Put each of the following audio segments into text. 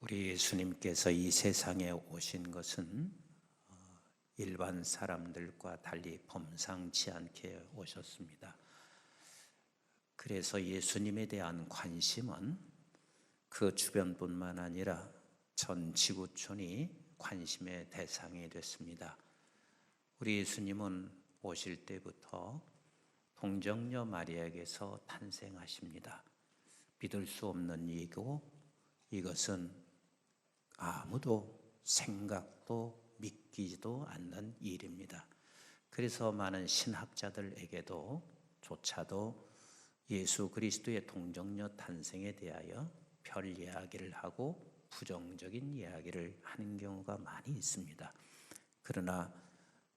우리 예수님께서 이 세상에 오신 것은 일반 사람들과 달리 범상치 않게 오셨습니다. 그래서 예수님에 대한 관심은 그 주변뿐만 아니라 전 지구촌이 관심의 대상이 됐습니다. 우리 예수님은 오실 때부터 동정녀 마리아에게서 탄생하십니다. 믿을 수 없는 일이고 이것은 아무도 생각도 믿기지도 않는 일입니다. 그래서 많은 신학자들에게도 조차도 예수 그리스도의 동정녀 탄생에 대하여 별 이야기를 하고 부정적인 이야기를 하는 경우가 많이 있습니다. 그러나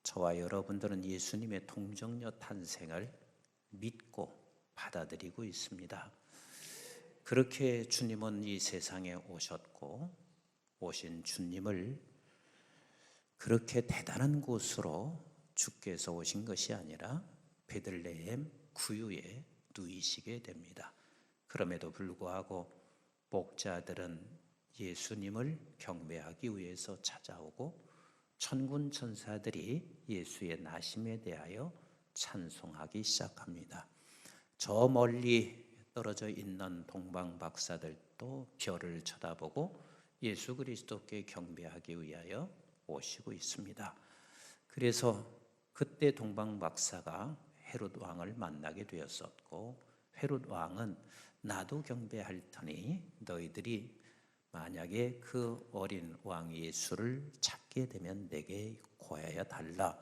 저와 여러분들은 예수님의 동정녀 탄생을 믿고 받아들이고 있습니다. 그렇게 주님은 이 세상에 오셨고 오신 주님을 그렇게 대단한 곳으로 주께서 오신 것이 아니라 베들레헴 구유에 누이시게 됩니다. 그럼에도 불구하고 목자들은 예수님을 경배하기 위해서 찾아오고 천군 천사들이 예수의 나심에 대하여 찬송하기 시작합니다. 저 멀리 떨어져 있는 동방 박사들도 별을 쳐다보고 예수 그리스도께 경배하기 위하여 오시고 있습니다. 그래서 그때 동방 박사가 헤롯 왕을 만나게 되었었고, 헤롯 왕은 나도 경배할 터니 너희들이 만약에 그 어린 왕 예수를 찾게 되면 내게 고하여 달라.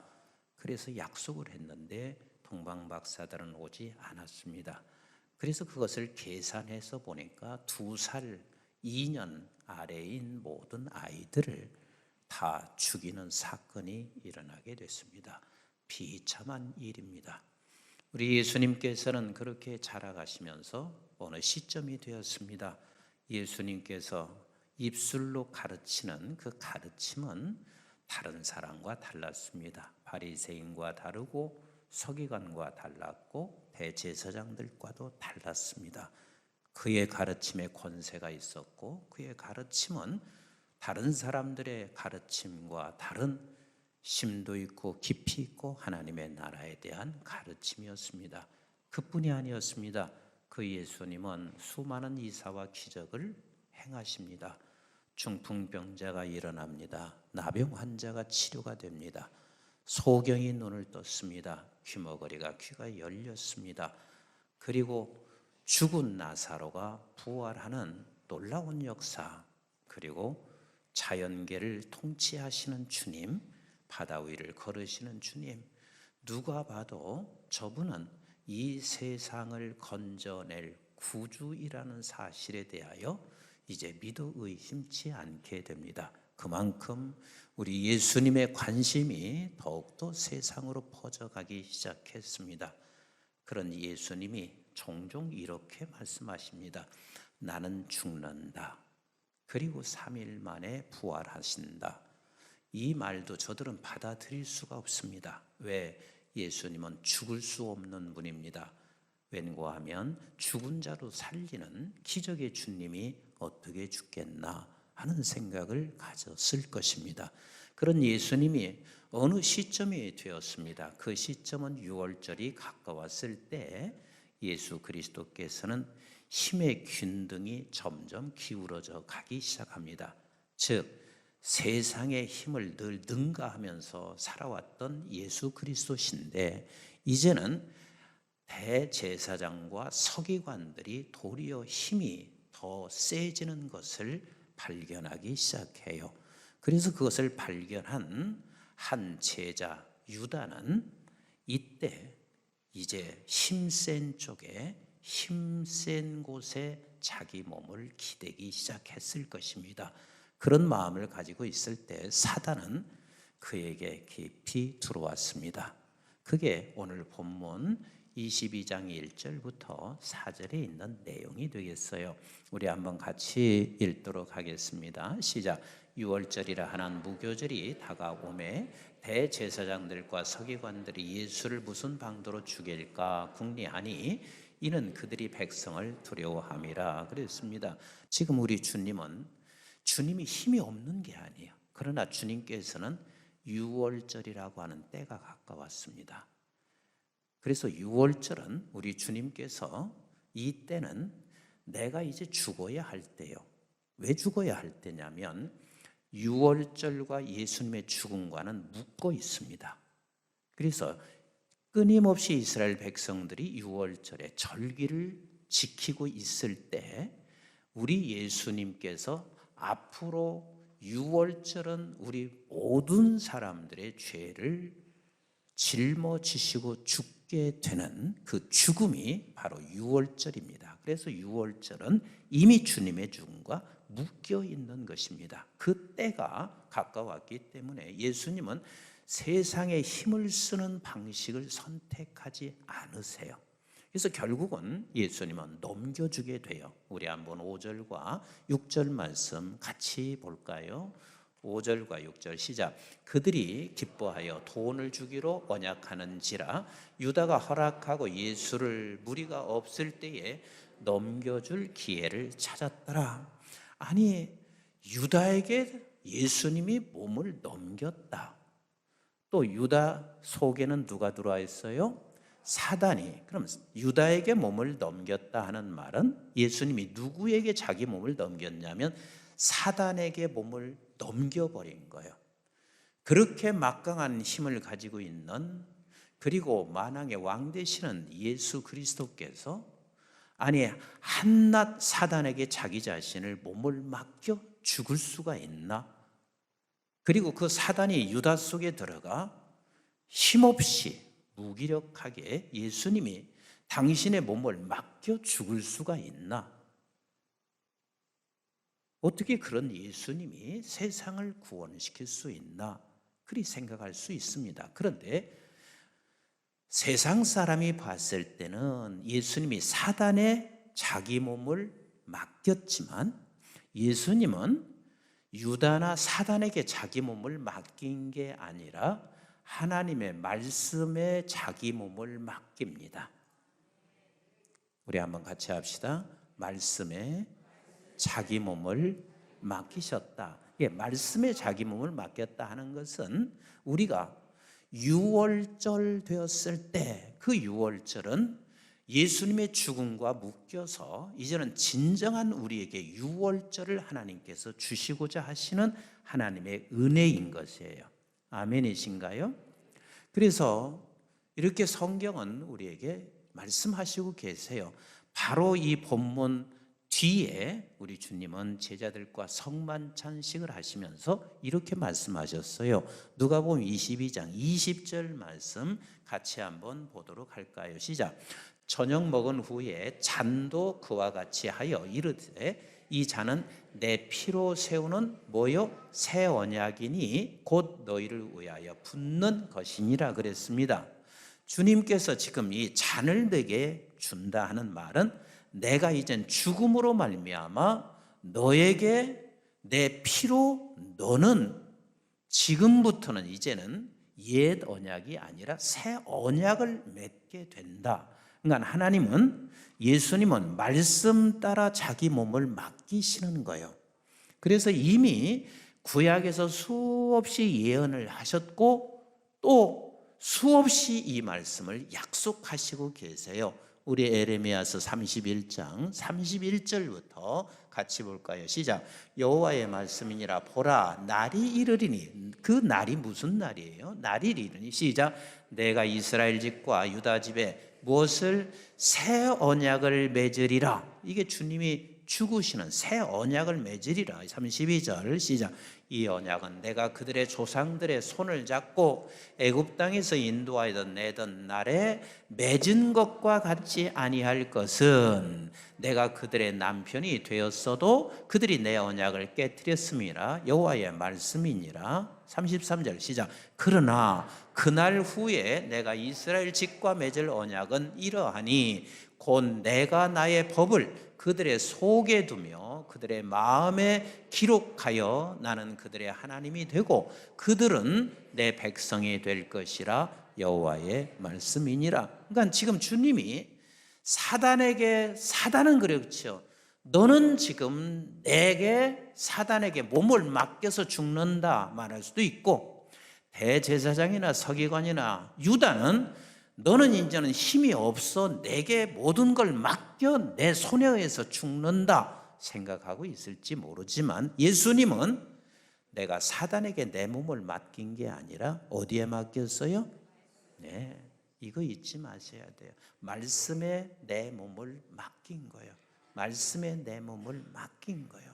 그래서 약속을 했는데 동방 박사들은 오지 않았습니다. 그래서 그것을 계산해서 보니까 2살 2년 아래인 모든 아이들을 다 죽이는 사건이 일어나게 됐습니다. 비참한 일입니다. 우리 예수님께서는 그렇게 자라가시면서 어느 시점이 되었습니다. 예수님께서 입술로 가르치는 그 가르침은 다른 사람과 달랐습니다. 바리새인과 다르고 서기관과 달랐고 대제사장들과도 달랐습니다. 그의 가르침에 권세가 있었고 그의 가르침은 다른 사람들의 가르침과 다른 심도 있고 깊이 있고 하나님의 나라에 대한 가르침이었습니다. 그뿐이 아니었습니다. 그 예수님은 수많은 이사와 기적을 행하십니다. 중풍병자가 일어납니다. 나병 환자가 치료가 됩니다. 소경이 눈을 떴습니다. 귀머거리가 귀가 열렸습니다. 그리고 죽은 나사로가 부활하는 놀라운 역사, 그리고 자연계를 통치하시는 주님, 바다 위를 걸으시는 주님, 누가 봐도 저분은 이 세상을 건져낼 구주이라는 사실에 대하여 이제 믿어 의심치 않게 됩니다. 그만큼 우리 예수님의 관심이 더욱더 세상으로 퍼져가기 시작했습니다. 그런 예수님이 종종 이렇게 말씀하십니다. 나는 죽는다. 그리고 3일 만에 부활하신다. 이 말도 저들은 받아들일 수가 없습니다. 왜? 예수님은 죽을 수 없는 분입니다. 왠고하면 죽은 자로 살리는 기적의 주님이 어떻게 죽겠나 하는 생각을 가졌을 것입니다. 그런 예수님이 어느 시점이 되었습니다. 그 시점은 유월절이 가까웠을 때 예수 그리스도께서는 힘의 균등이 점점 기울어져 가기 시작합니다. 즉 세상의 힘을 늘 능가하면서 살아왔던 예수 그리스도신데 이제는 대제사장과 서기관들이 도리어 힘이 더 세지는 것을 발견하기 시작해요. 그래서 그것을 발견한 한 제자 유다는 이때 이제 힘센 쪽에 힘센 곳에 자기 몸을 기대기 시작했을 것입니다. 그런 마음을 가지고 있을 때 사단은 그에게 깊이 들어왔습니다. 그게 오늘 본문 22장 1절부터 4절에 있는 내용이 되겠어요. 우리 한번 같이 읽도록 하겠습니다. 시작. 6월절이라 하는 무교절이 다가오매 대제사장들과 서기관들이 예수를 무슨 방도로 죽일까 궁리하니 이는 그들이 백성을 두려워함이라 그랬습니다. 지금 우리 주님은 주님이 힘이 없는 게 아니에요. 그러나 주님께서는 유월절이라고 하는 때가 가까웠습니다. 그래서 유월절은 우리 주님께서 이 때는 내가 이제 죽어야 할 때요. 왜 죽어야 할 때냐면 유월절과 예수님의 죽음과는 묶어 있습니다. 그래서 끊임없이 이스라엘 백성들이 유월절에 절기를 지키고 있을 때 우리 예수님께서 앞으로 유월절은 우리 모든 사람들의 죄를 짊어지시고 죽게 되는 그 죽음이 바로 유월절입니다. 그래서 유월절은 이미 주님의 죽음과 묶여 있는 것입니다. 그 때가 가까웠기 때문에 예수님은 세상에 힘을 쓰는 방식을 선택하지 않으세요. 그래서 결국은 예수님은 넘겨주게 돼요. 우리 한번 5절과 6절 말씀 같이 볼까요? 5절과 6절 시작. 그들이 기뻐하여 돈을 주기로 언약하는지라 유다가 허락하고 예수를 무리가 없을 때에 넘겨줄 기회를 찾았더라. 아니, 유다에게 예수님이 몸을 넘겼다. 또 유다 속에는 누가 들어와 있어요? 사단이. 그럼 유다에게 몸을 넘겼다 하는 말은 예수님이 누구에게 자기 몸을 넘겼냐면 사단에게 몸을 넘겨버린 거예요. 그렇게 막강한 힘을 가지고 있는, 그리고 만왕의 왕 되시는 예수 그리스도께서 아니 한낱 사단에게 자기 자신을 몸을 맡겨 죽을 수가 있나? 그리고 그 사단이 유다 속에 들어가 힘없이 무기력하게 예수님이 당신의 몸을 맡겨 죽을 수가 있나? 어떻게 그런 예수님이 세상을 구원시킬 수 있나? 그리 생각할 수 있습니다. 그런데 세상 사람이 봤을 때는 예수님이 사단에 자기 몸을 맡겼지만 예수님은 유다나 사단에게 자기 몸을 맡긴 게 아니라 하나님의 말씀에 자기 몸을 맡깁니다. 우리 한번 같이 합시다. 말씀에 자기 몸을 맡기셨다. 예, 말씀에 자기 몸을 맡겼다 하는 것은 우리가 유월절 되었을 때 그 유월절은 예수님의 죽음과 묶여서 이제는 진정한 우리에게 유월절을 하나님께서 주시고자 하시는 하나님의 은혜인 것이에요. 아멘이신가요? 그래서 이렇게 성경은 우리에게 말씀하시고 계세요. 바로 이 본문 뒤에 우리 주님은 제자들과 성만찬식을 하시면서 이렇게 말씀하셨어요. 누가복음 22장 20절 말씀 같이 한번 보도록 할까요? 시작. 저녁 먹은 후에 잔도 그와 같이 하여 이르되 이 잔은 내 피로 세우는 뭐요? 새 언약이니 곧 너희를 위하여 붓는 것이니라 그랬습니다. 주님께서 지금 이 잔을 내게 준다 하는 말은 내가 이젠 죽음으로 말미암아 너에게 내 피로 너는 지금부터는 이제는 옛 언약이 아니라 새 언약을 맺게 된다. 그러니까 하나님은, 예수님은 말씀 따라 자기 몸을 맡기시는 거예요. 그래서 이미 구약에서 수없이 예언을 하셨고 또 수없이 이 말씀을 약속하시고 계세요. 우리 에레미야서 31장 31절부터 같이 볼까요? 시작. 여호와의 말씀이니라. 보라, 날이 이르리니. 그 날이 무슨 날이에요? 날이 이르니. 시작. 내가 이스라엘 집과 유다 집에 무엇을? 새 언약을 맺으리라. 이게 주님이 죽으시는 새 언약을 맺으리라. 32절 시작. 이 언약은 내가 그들의 조상들의 손을 잡고 애굽 땅에서 인도하여던 내던 날에 맺은 것과 같지 아니할 것은 내가 그들의 남편이 되었어도 그들이 내 언약을 깨뜨렸음이라. 여호와의 말씀이니라. 33절 시작. 그러나 그날 후에 내가 이스라엘 집과 맺을 언약은 이러하니 곧 내가 나의 법을 그들의 속에 두며 그들의 마음에 기록하여 나는 그들의 하나님이 되고 그들은 내 백성이 될 것이라. 여호와의 말씀이니라. 그러니까 지금 주님이 사단에게, 사단은 그렇죠. 너는 지금 내게 사단에게 몸을 맡겨서 죽는다 말할 수도 있고, 대제사장이나 서기관이나 유다는 너는 이제는 힘이 없어 내게 모든 걸 맡겨 내 손에 의해서 죽는다 생각하고 있을지 모르지만, 예수님은 내가 사단에게 내 몸을 맡긴 게 아니라 어디에 맡겼어요? 네, 이거 잊지 마셔야 돼요. 말씀에 내 몸을 맡긴 거예요. 말씀에 내 몸을 맡긴 거예요.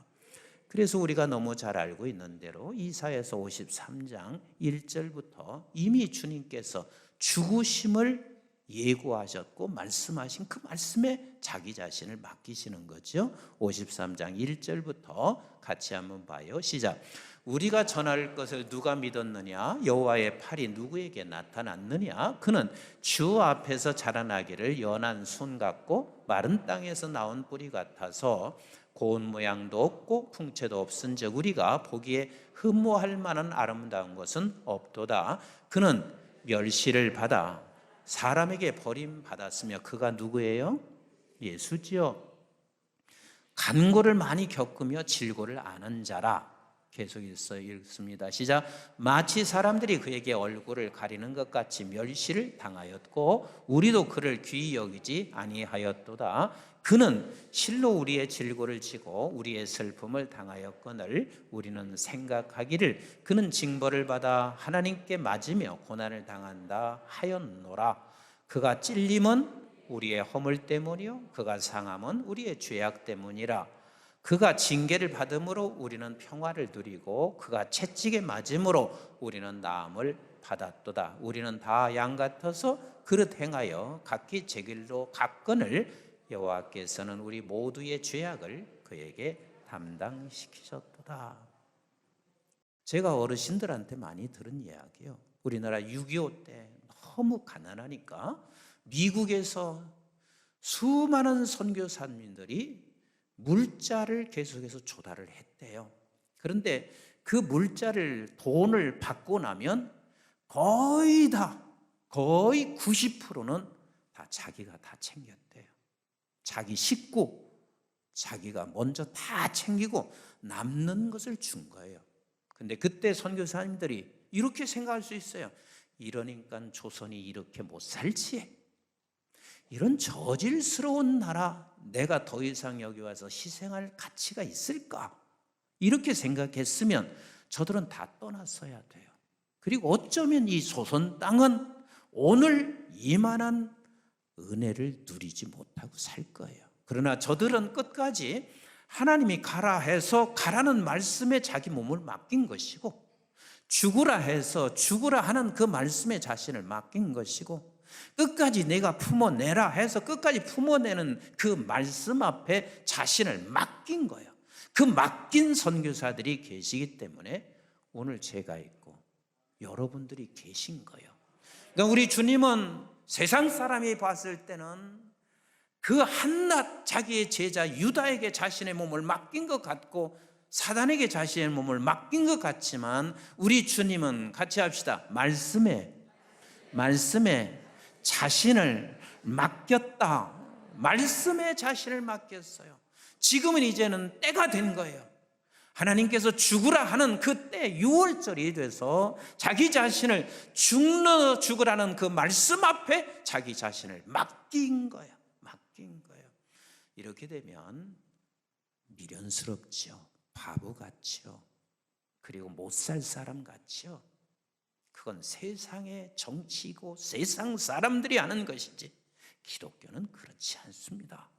그래서 우리가 너무 잘 알고 있는 대로 이사야서 53장 1절부터 이미 주님께서 죽으심을 예고하셨고 말씀하신 그 말씀에 자기 자신을 맡기시는 거죠. 53장 1절부터 같이 한번 봐요. 시작. 우리가 전할 것을 누가 믿었느냐? 여호와의 팔이 누구에게 나타났느냐? 그는 주 앞에서 자라나기를 연한 순 같고 마른 땅에서 나온 뿌리 같아서 고운 모양도 없고 풍채도 없은즉 우리가 보기에 흠모할 만한 아름다운 것은 없도다. 그는 멸시를 받아 사람에게 버림받았으며 그가 누구예요? 예수지요. 간고를 많이 겪으며 질고를 아는 자라. 계속해서 읽습니다. 시작. 마치 사람들이 그에게 얼굴을 가리는 것 같이 멸시를 당하였고 우리도 그를 귀히 여기지 아니하였도다. 그는 실로 우리의 질고를 지고 우리의 슬픔을 당하였거늘 우리는 생각하기를 그는 징벌을 받아 하나님께 맞으며 고난을 당한다 하였노라. 그가 찔림은 우리의 허물 때문이요 그가 상함은 우리의 죄악 때문이라. 그가 징계를 받음으로 우리는 평화를 누리고 그가 채찍에 맞음으로 우리는 나음을 받았도다. 우리는 다 양 같아서 그릇 행하여 각기 제 길로 갔거늘 여호와께서는 우리 모두의 죄악을 그에게 담당시키셨도다. 제가 어르신들한테 많이 들은 이야기요. 우리나라 6.25 때 너무 가난하니까 미국에서 수많은 선교사님들이 물자를 계속해서 조달을 했대요. 그런데 그 물자를 돈을 받고 나면 거의 90%는 다 자기가 다 챙겼대요. 자기 식구, 자기가 먼저 다 챙기고 남는 것을 준 거예요. 근데 그때 선교사님들이 이렇게 생각할 수 있어요. 이러니까 조선이 이렇게 못 살지. 이런 저질스러운 나라 내가 더 이상 여기 와서 희생할 가치가 있을까? 이렇게 생각했으면 저들은 다 떠났어야 돼요. 그리고 어쩌면 이 조선 땅은 오늘 이만한 은혜를 누리지 못하고 살 거예요. 그러나 저들은 끝까지 하나님이 가라 해서 가라는 말씀에 자기 몸을 맡긴 것이고 죽으라 해서 죽으라 하는 그 말씀에 자신을 맡긴 것이고 끝까지 내가 품어내라 해서 끝까지 품어내는 그 말씀 앞에 자신을 맡긴 거예요. 그 맡긴 선교사들이 계시기 때문에 오늘 제가 있고 여러분들이 계신 거예요. 그러니까 우리 주님은 세상 사람이 봤을 때는 그 한낱 자기의 제자 유다에게 자신의 몸을 맡긴 것 같고 사단에게 자신의 몸을 맡긴 것 같지만 우리 주님은 같이 합시다. 말씀에 자신을 맡겼다. 말씀에 자신을 맡겼어요. 지금은 이제는 때가 된 거예요. 하나님께서 죽으라 하는 그때 6월절이 돼서 자기 자신을 죽으라는 그 말씀 앞에 자기 자신을 맡긴 거예요. 맡긴 거예요. 이렇게 되면 미련스럽죠. 바보 같죠. 그리고 못 살 사람 같죠. 그건 세상의 정치이고 세상 사람들이 하는 것이지 기독교는 그렇지 않습니다.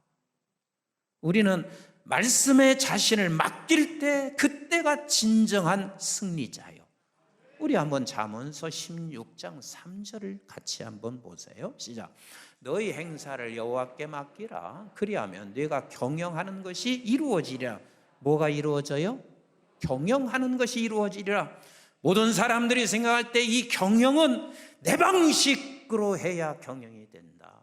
우리는 말씀에 자신을 맡길 때 그때가 진정한 승리자예요. 우리 한번 잠언서 16장 3절을 같이 한번 보세요. 시작. 너희 행사를 여호와께 맡기라. 그리하면 네가 경영하는 것이 이루어지리라. 뭐가 이루어져요? 경영하는 것이 이루어지리라. 모든 사람들이 생각할 때 이 경영은 내 방식으로 해야 경영이 된다.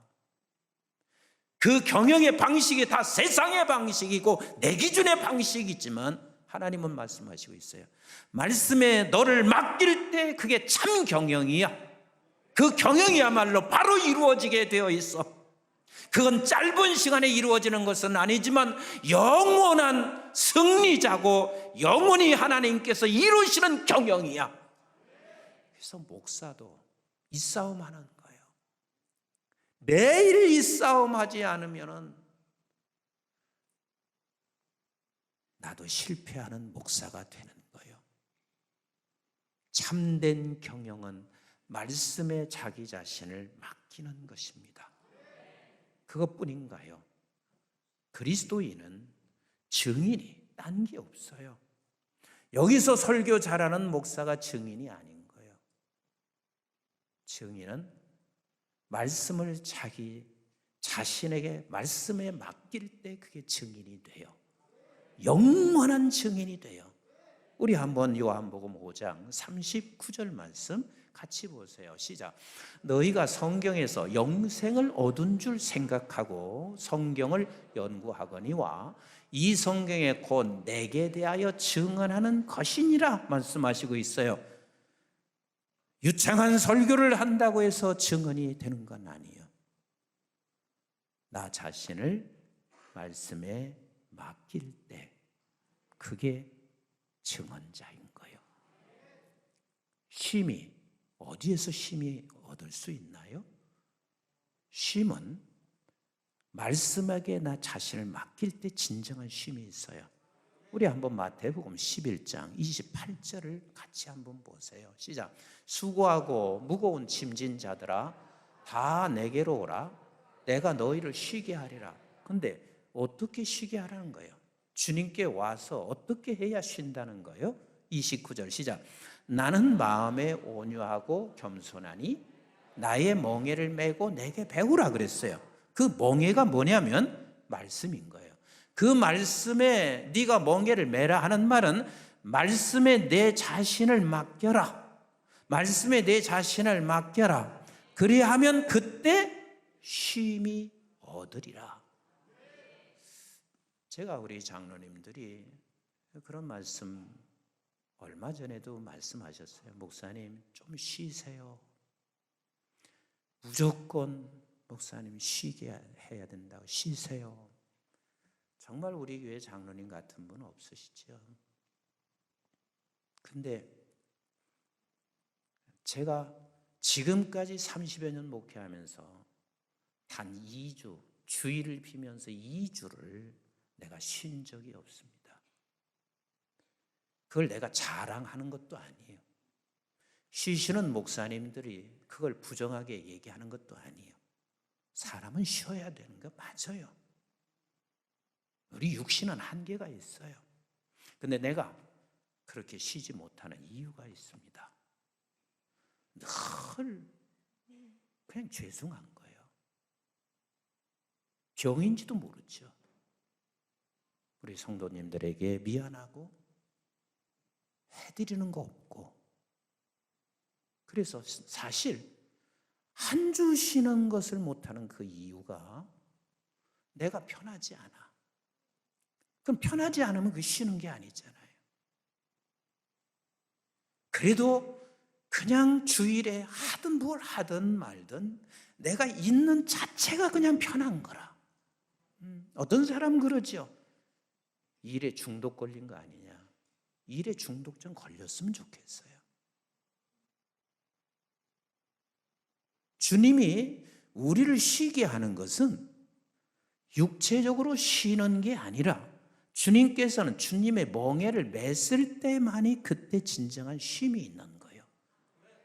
그 경영의 방식이 다 세상의 방식이고 내 기준의 방식이지만 하나님은 말씀하시고 있어요. 말씀에 너를 맡길 때 그게 참 경영이야. 그 경영이야말로 바로 이루어지게 되어 있어. 그건 짧은 시간에 이루어지는 것은 아니지만 영원한 승리자고 영원히 하나님께서 이루시는 경영이야. 그래서 목사도 이 싸움 하는 거예요. 매일 이 싸움 하지 않으면은 나도 실패하는 목사가 되는 거예요. 참된 경영은 말씀에 자기 자신을 맡기는 것입니다. 그것뿐인가요? 그리스도인은 증인이 딴 게 없어요. 여기서 설교 잘하는 목사가 증인이 아닌 거예요. 증인은 말씀을 자기 자신에게 말씀에 맡길 때 그게 증인이 돼요. 영원한 증인이 돼요. 우리 한번 요한복음 5장 39절 말씀 같이 보세요. 시작. 너희가 성경에서 영생을 얻은 줄 생각하고 성경을 연구하거니와 이 성경에 곧 내게 대하여 증언하는 것이니라 말씀하시고 있어요. 유창한 설교를 한다고 해서 증언이 되는 건 아니에요. 나 자신을 말씀에 맡길 때 그게 증언자인 거예요. 쉼이 어디에서 쉼이 얻을 수 있나요? 쉼은 말씀에게 나 자신을 맡길 때 진정한 쉼이 있어요. 우리 한번 마태복음 11장 28절을 같이 한번 보세요. 시작. 수고하고 무거운 짐진 자들아 다 내게로 오라. 내가 너희를 쉬게 하리라. 근데 어떻게 쉬게 하라는 거예요? 주님께 와서 어떻게 해야 쉰다는 거예요? 29절 시작. 나는 마음에 온유하고 겸손하니 나의 멍에를 메고 내게 배우라 그랬어요. 그 멍에가 뭐냐면 말씀인 거예요. 그 말씀에 네가 멍에를 메라 하는 말은 말씀에 내 자신을 맡겨라. 말씀에 내 자신을 맡겨라. 그래야 하면 그때 쉼이 얻으리라. 제가 우리 장로님들이 그런 말씀 얼마 전에도 말씀하셨어요. 목사님 좀 쉬세요. 무조건 목사님 쉬게 해야 된다고 쉬세요. 정말 우리 교회 장로님 같은 분 없으시죠? 근데 제가 지금까지 30여 년 목회하면서 단 2주, 주일을 비면서 2주를 내가 쉰 적이 없습니다. 그걸 내가 자랑하는 것도 아니에요. 쉬시는 목사님들이 그걸 부정하게 얘기하는 것도 아니에요. 사람은 쉬어야 되는 거 맞아요. 우리 육신은 한계가 있어요. 근데 내가 그렇게 쉬지 못하는 이유가 있습니다. 늘 그냥 죄송한 거예요. 병인지도 모르죠. 우리 성도님들에게 미안하고 해드리는 거 없고, 그래서 사실 한 주 쉬는 것을 못하는 그 이유가 내가 편하지 않아. 그럼 편하지 않으면 그 쉬는 게 아니잖아요. 그래도 그냥 주일에 하든 뭘 하든 말든 내가 있는 자체가 그냥 편한 거라. 어떤 사람은 그러죠. 일에 중독 걸린 거 아니냐. 일에 중독 좀 걸렸으면 좋겠어요. 주님이 우리를 쉬게 하는 것은 육체적으로 쉬는 게 아니라 주님께서는 주님의 멍에를 맸을 때만이 그때 진정한 쉼이 있는 거예요.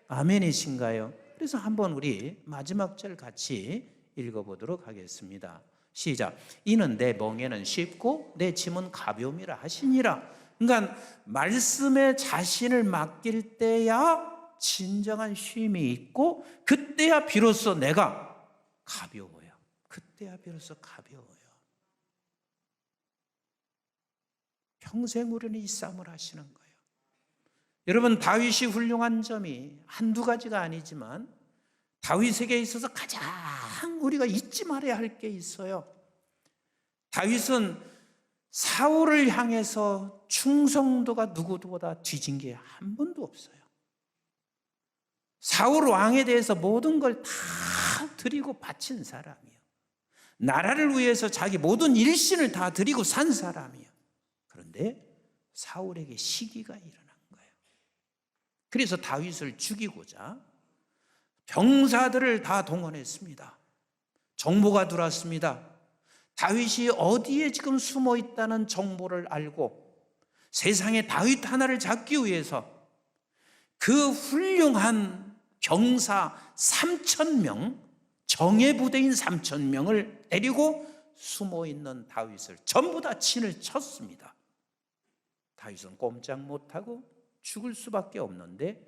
아멘이신가요? 그래서 한번 우리 마지막 절 같이 읽어보도록 하겠습니다. 시작. 이는 내 멍에는 쉽고 내 짐은 가벼움이라 하시니라. 그러니까 말씀에 자신을 맡길 때야 진정한 쉼이 있고 그때야 비로소 내가 가벼워요. 그때야 비로소 가벼워요. 평생 우리는 이 싸움을 하시는 거예요. 여러분, 다윗이 훌륭한 점이 한두 가지가 아니지만 다윗에게 있어서 가장 우리가 잊지 말아야 할 게 있어요. 다윗은 사울을 향해서 충성도가 누구보다 뒤진 게 한 번도 없어요. 사울 왕에 대해서 모든 걸 다 드리고 바친 사람이에요. 나라를 위해서 자기 모든 일신을 다 드리고 산 사람이에요. 그런데 사울에게 시기가 일어난 거예요. 그래서 다윗을 죽이고자 병사들을 다 동원했습니다. 정보가 들어왔습니다. 다윗이 어디에 지금 숨어 있다는 정보를 알고 세상에 다윗 하나를 잡기 위해서 그 훌륭한 병사 3,000명, 정예부대인 3,000명을 데리고 숨어 있는 다윗을 전부 다 친을 쳤습니다. 다윗은 꼼짝 못하고 죽을 수밖에 없는데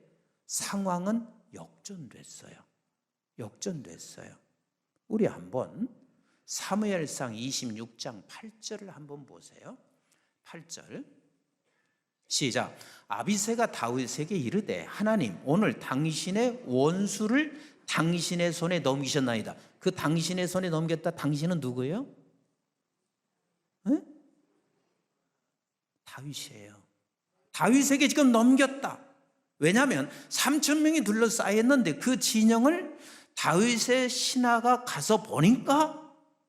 상황은 역전됐어요. 우리 한번 사무엘상 26장 8절을 한번 보세요. 8절 시작. 아비새가 다윗에게 이르되 하나님 오늘 당신의 원수를 당신의 손에 넘기셨나이다. 그 당신의 손에 넘겼다. 당신은 누구예요? 네? 다윗이에요. 다윗에게 지금 넘겼다. 왜냐하면 3,000명이 둘러싸였는데 그 진영을 다윗의 신하가 가서 보니까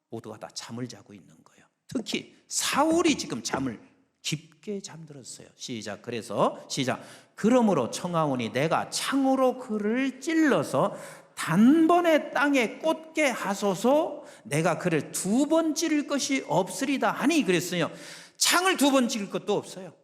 모두가 다 잠을 자고 있는 거예요. 특히 사울이 지금 잠을 깊게 잠들었어요. 시작. 그래서 시작. 그러므로 청하오니 내가 창으로 그를 찔러서 단번에 땅에 꽂게 하소서. 내가 그를 2번 찌를 것이 없으리다 하니 그랬어요. 창을 2번 찌를 것도 없어요.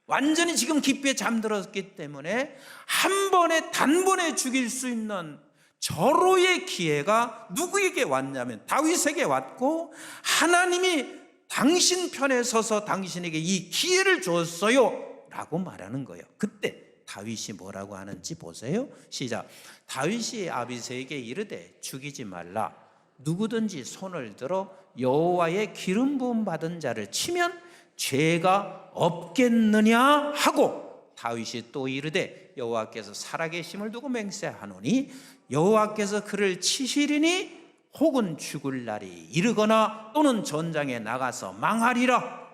완전히 지금 깊게 잠들었기 때문에 한 번에 단번에 죽일 수 있는 절호의 기회가 누구에게 왔냐면 다윗에게 왔고, 하나님이 당신 편에 서서 당신에게 이 기회를 줬어요 라고 말하는 거예요. 그때 다윗이 뭐라고 하는지 보세요. 시작. 다윗이 아비새에게 이르되 죽이지 말라. 누구든지 손을 들어 여호와의 기름 부음 받은 자를 치면 죄가 없겠느냐 하고, 다윗이 또 이르되 여호와께서 살아계심을 두고 맹세하노니 여호와께서 그를 치시리니 혹은 죽을 날이 이르거나 또는 전장에 나가서 망하리라.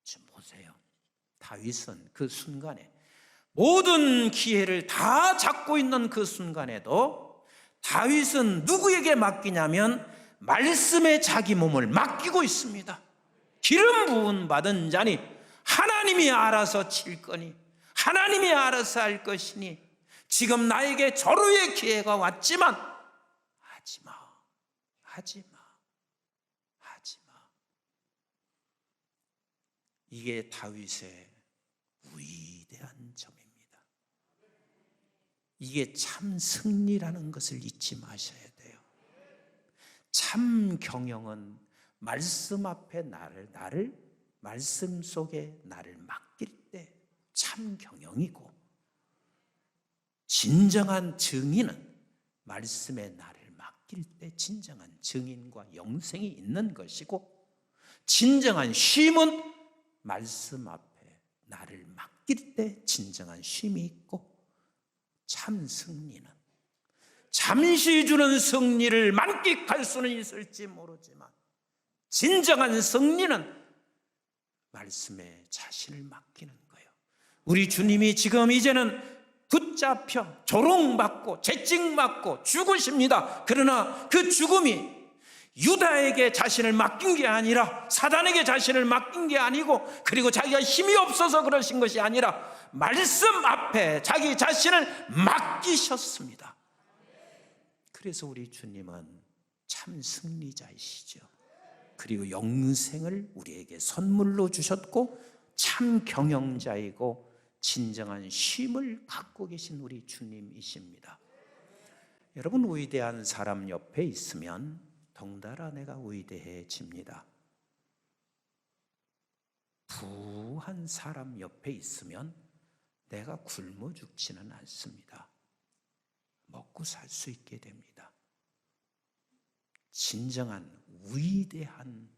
지금 보세요. 다윗은 그 순간에 모든 기회를 다 잡고 있는 그 순간에도 다윗은 누구에게 맡기냐면 말씀에 자기 몸을 맡기고 있습니다. 기름 부음 받은 자니 하나님이 알아서 칠 거니 하나님이 알아서 할 것이니 지금 나에게 절호의 기회가 왔지만 하지 마. 이게 다윗의 위대한 점입니다. 이게 참 승리라는 것을 잊지 마셔야 돼요. 참 경영은 말씀 앞에 나를 말씀 속에 나를 맡길 때 참 경영이고, 진정한 증인은 말씀에 나를 맡길 때 진정한 증인과 영생이 있는 것이고, 진정한 쉼은 말씀 앞에 나를 맡길 때 진정한 쉼이 있고, 참 승리는 잠시 주는 승리를 만끽할 수는 있을지 모르지만 진정한 승리는 말씀에 자신을 맡기는 거예요. 우리 주님이 지금 이제는 붙잡혀 조롱받고 채찍맞고 죽으십니다. 그러나 그 죽음이 유다에게 자신을 맡긴 게 아니라, 사단에게 자신을 맡긴 게 아니고, 그리고 자기가 힘이 없어서 그러신 것이 아니라 말씀 앞에 자기 자신을 맡기셨습니다. 그래서 우리 주님은 참 승리자이시죠. 그리고 영생을 우리에게 선물로 주셨고 참 경영자이고 진정한 쉼을 갖고 계신 우리 주님이십니다. 여러분, 위대한 사람 옆에 있으면 덩달아 내가 위대해집니다. 부한 사람 옆에 있으면 내가 굶어 죽지는 않습니다. 먹고 살 수 있게 됩니다. 진정한 위대한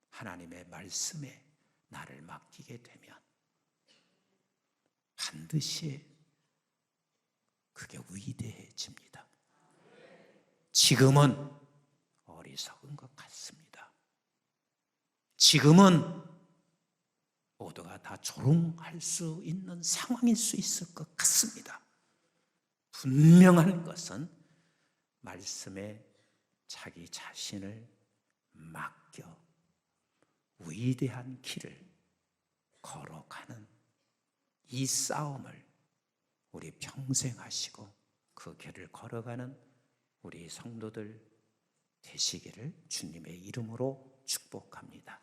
하나님의 말씀에 나를 맡기게 되면 반드시 그게 위대해집니다. 지금은 어리석은 것 같습니다. 지금은 모두가 다 조롱할 수 있는 상황일 수 있을 것 같습니다. 분명한 것은 말씀에 자기 자신을 맡겨 위대한 길을 걸어가는 이 싸움을 우리 평생 하시고 그 길을 걸어가는 우리 성도들 되시기를 주님의 이름으로 축복합니다.